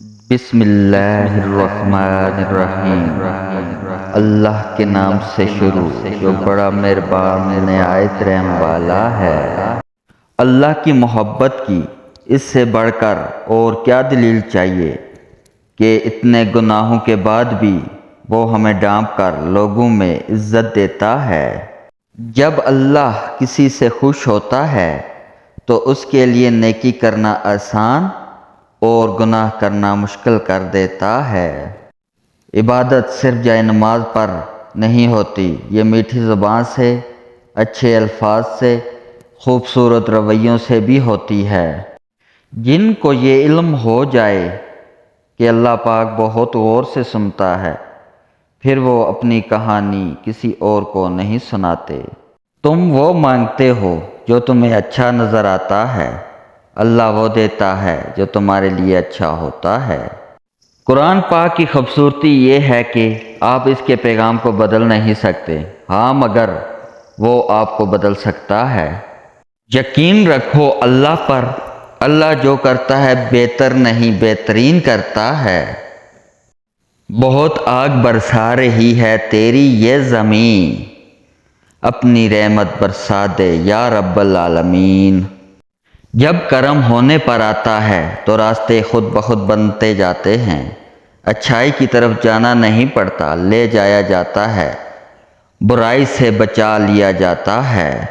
بسم اللہ الرحمن الرحیم۔ اللہ کے نام سے شروع جو بڑا مہربان نہایت رحم والا ہے۔ اللہ کی محبت کی اس سے بڑھ کر اور کیا دلیل چاہیے کہ اتنے گناہوں کے بعد بھی وہ ہمیں ڈانپ کر لوگوں میں عزت دیتا ہے۔ جب اللہ کسی سے خوش ہوتا ہے تو اس کے لیے نیکی کرنا آسان اور گناہ کرنا مشکل کر دیتا ہے۔ عبادت صرف جائے نماز پر نہیں ہوتی، یہ میٹھی زبان سے، اچھے الفاظ سے، خوبصورت رویوں سے بھی ہوتی ہے۔ جن کو یہ علم ہو جائے کہ اللہ پاک بہت غور سے سنتا ہے، پھر وہ اپنی کہانی کسی اور کو نہیں سناتے۔ تم وہ مانگتے ہو جو تمہیں اچھا نظر آتا ہے، اللہ وہ دیتا ہے جو تمہارے لیے اچھا ہوتا ہے۔ قرآن پاک کی خوبصورتی یہ ہے کہ آپ اس کے پیغام کو بدل نہیں سکتے، ہاں مگر وہ آپ کو بدل سکتا ہے۔ یقین رکھو اللہ پر، اللہ جو کرتا ہے بہتر نہیں بہترین کرتا ہے۔ بہت آگ برسا رہی ہے تیری یہ زمین، اپنی رحمت برسا دے یا رب العالمین۔ جب کرم ہونے پر آتا ہے تو راستے خود بخود بنتے جاتے ہیں، اچھائی کی طرف جانا نہیں پڑتا، لے جایا جاتا ہے، برائی سے بچا لیا جاتا ہے۔